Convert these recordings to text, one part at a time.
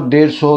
150,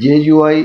JUI,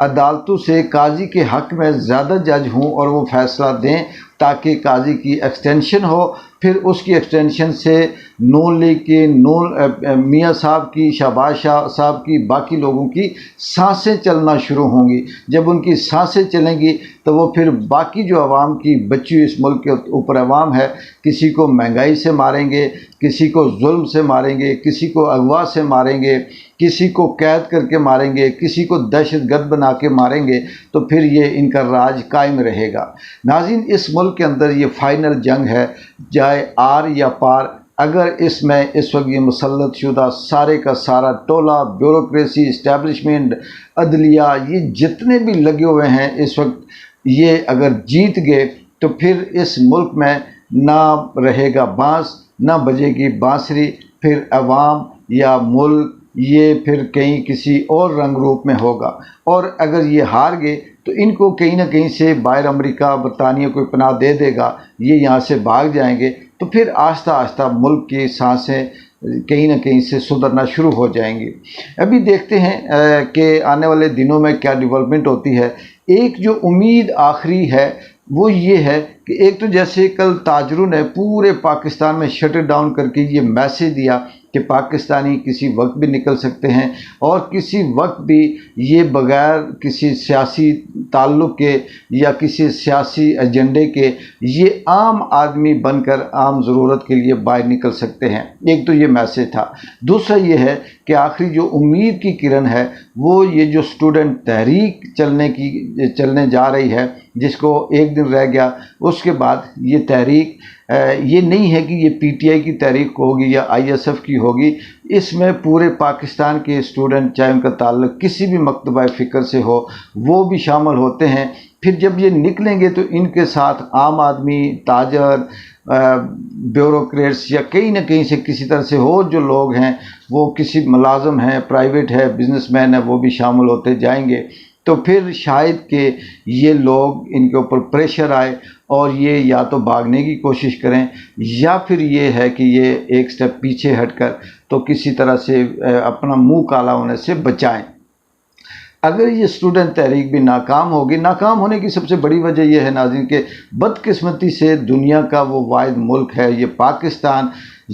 عدالتوں سے قاضی کے حق میں زیادہ جج ہوں اور وہ فیصلہ دیں تاکہ قاضی کی ایکسٹینشن ہو، پھر اس کی ایکسٹینشن سے نون لیگ کی، میاں صاحب کی، شہباز شاہ صاحب کی، باقی لوگوں کی سانسیں چلنا شروع ہوں گی۔ جب ان کی سانسیں چلیں گی تو وہ پھر باقی جو عوام کی بچی ہوئی اس ملک کے اوپر عوام ہے، کسی کو مہنگائی سے ماریں گے، کسی کو ظلم سے ماریں گے، کسی کو اغوا سے ماریں گے، کسی کو قید کر کے ماریں گے، کسی کو دہشت گرد بنا کے ماریں گے، تو پھر یہ ان کا راج قائم رہے گا۔ ناظرین، اس ملک کے اندر یہ فائنل جنگ ہے، چاہے آر یا پار۔ اگر اس میں اس وقت یہ مسلط شدہ سارے کا سارا ٹولہ، بیوروکریسی، اسٹیبلشمنٹ، عدلیہ، یہ جتنے بھی لگے ہوئے ہیں اس وقت، یہ اگر جیت گئے تو پھر اس ملک میں نہ رہے گا بانس، نہ بجے گی بانسری، پھر عوام یا ملک یہ پھر کہیں کسی اور رنگ روپ میں ہوگا۔ اور اگر یہ ہار گئے تو ان کو کہیں نہ کہیں سے باہر امریکہ، برطانیہ کوئی پناہ دے دے گا، یہ یہاں سے بھاگ جائیں گے، تو پھر آہستہ آہستہ ملک کی سانسیں کہیں نہ کہیں سے سدھرنا شروع ہو جائیں گی۔ ابھی دیکھتے ہیں کہ آنے والے دنوں میں کیا ڈیولپمنٹ ہوتی ہے۔ ایک جو امید آخری ہے وہ یہ ہے کہ ایک تو جیسے کل تاجروں نے پورے پاکستان میں شٹر ڈاؤن کر کے یہ میسیج دیا کہ پاکستانی کسی وقت بھی نکل سکتے ہیں، اور کسی وقت بھی یہ بغیر کسی سیاسی تعلق کے یا کسی سیاسی ایجنڈے کے یہ عام آدمی بن کر عام ضرورت کے لیے باہر نکل سکتے ہیں۔ ایک تو یہ میسیج تھا۔ دوسرا یہ ہے کہ آخری جو امید کی کرن ہے وہ یہ جو اسٹوڈنٹ تحریک چلنے جا رہی ہے، جس کو ایک دن رہ گیا، اس کے بعد یہ تحریک یہ نہیں ہے کہ یہ پی ٹی آئی کی تحریک ہوگی یا آئی ایس ایف کی ہوگی، اس میں پورے پاکستان کے اسٹوڈنٹ، چاہے ان کا تعلق کسی بھی مکتبہ فکر سے ہو، وہ بھی شامل ہوتے ہیں۔ پھر جب یہ نکلیں گے تو ان کے ساتھ عام آدمی، تاجر، بیوروکریٹس یا کہیں نہ کہیں سے کسی طرح سے اور جو لوگ ہیں، وہ کسی ملازم ہیں، پرائیویٹ ہے، بزنس مین ہے، وہ بھی شامل ہوتے جائیں گے۔ تو پھر شاید کہ یہ لوگ ان کے اوپر پریشر آئے اور یہ یا تو بھاگنے کی کوشش کریں، یا پھر یہ ہے کہ یہ ایک سٹیپ پیچھے ہٹ کر تو کسی طرح سے اپنا منہ کالا ہونے سے بچائیں۔ اگر یہ اسٹوڈنٹ تحریک بھی ناکام ہوگی، ناکام ہونے کی سب سے بڑی وجہ یہ ہے ناظرین کہ بدقسمتی سے دنیا کا وہ واحد ملک ہے یہ پاکستان،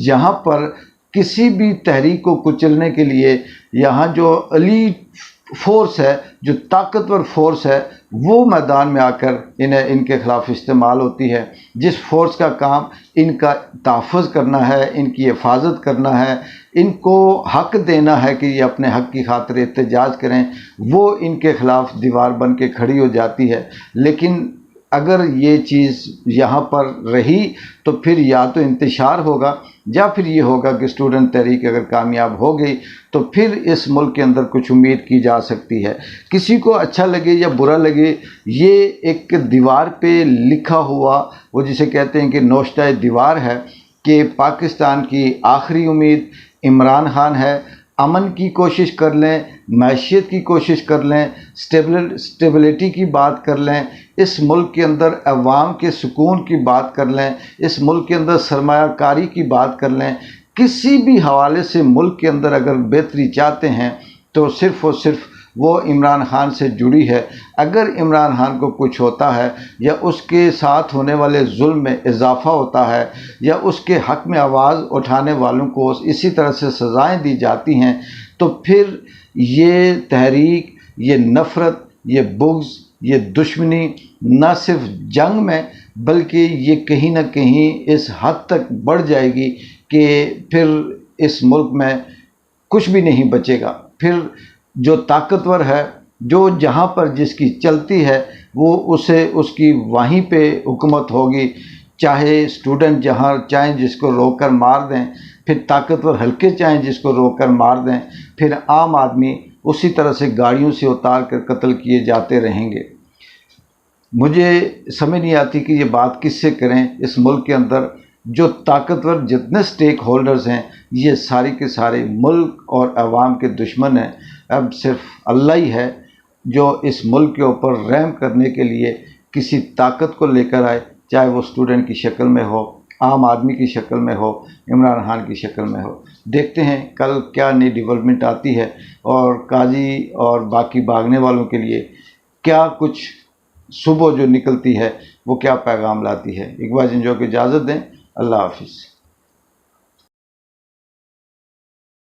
یہاں پر کسی بھی تحریک کو کچلنے کے لیے یہاں جو ایلیٹ فورس ہے، جو طاقتور فورس ہے، وہ میدان میں آ کر ان کے خلاف استعمال ہوتی ہے، جس فورس کا کام ان کا تحفظ کرنا ہے، ان کی حفاظت کرنا ہے، ان کو حق دینا ہے کہ یہ اپنے حق کی خاطر احتجاج کریں، وہ ان کے خلاف دیوار بن کے کھڑی ہو جاتی ہے۔ لیکن اگر یہ چیز یہاں پر رہی تو پھر یا تو انتشار ہوگا، یا پھر یہ ہوگا کہ اسٹوڈنٹ تحریک اگر کامیاب ہو گئی تو پھر اس ملک کے اندر کچھ امید کی جا سکتی ہے۔ کسی کو اچھا لگے یا برا لگے، یہ ایک دیوار پہ لکھا ہوا، وہ جسے کہتے ہیں کہ نوشتہ دیوار ہے، کہ پاکستان کی آخری امید عمران خان ہے۔ امن کی کوشش کر لیں، معیشت کی کوشش کر لیں، اسٹیبلٹی کی بات کر لیں، اس ملک کے اندر عوام کے سکون کی بات کر لیں، اس ملک کے اندر سرمایہ کاری کی بات کر لیں، کسی بھی حوالے سے ملک کے اندر اگر بہتری چاہتے ہیں تو صرف اور صرف وہ عمران خان سے جڑی ہے۔ اگر عمران خان کو کچھ ہوتا ہے یا اس کے ساتھ ہونے والے ظلم میں اضافہ ہوتا ہے یا اس کے حق میں آواز اٹھانے والوں کو اسی طرح سے سزائیں دی جاتی ہیں، تو پھر یہ تحریک، یہ نفرت، یہ بغض، یہ دشمنی نہ صرف جنگ میں بلکہ یہ کہیں نہ کہیں اس حد تک بڑھ جائے گی کہ پھر اس ملک میں کچھ بھی نہیں بچے گا۔ پھر جو طاقتور ہے، جو جہاں پر جس کی چلتی ہے، وہ اس کی وہیں پہ حکومت ہوگی، چاہے اسٹوڈنٹ جہاں چاہیں جس کو روک کر مار دیں، پھر طاقتور حلقے چاہیں جس کو روک کر مار دیں، پھر عام آدمی اسی طرح سے گاڑیوں سے اتار کر قتل کیے جاتے رہیں گے۔ مجھے سمجھ نہیں آتی کہ یہ بات کس سے کریں۔ اس ملک کے اندر جو طاقتور جتنے سٹیک ہولڈرز ہیں، یہ سارے کے سارے ملک اور عوام کے دشمن ہیں۔ اب صرف اللہ ہی ہے جو اس ملک کے اوپر رحم کرنے کے لیے کسی طاقت کو لے کر آئے، چاہے وہ اسٹوڈنٹ کی شکل میں ہو، عام آدمی کی شکل میں ہو، عمران خان کی شکل میں ہو۔ دیکھتے ہیں کل کیا نئی ڈیولپمنٹ آتی ہے اور قاضی اور باقی بھاگنے والوں کے لیے کیا کچھ صبح جو نکلتی ہے وہ کیا پیغام لاتی ہے۔ اقبال جنجو کو اجازت دیں، اللہ حافظ۔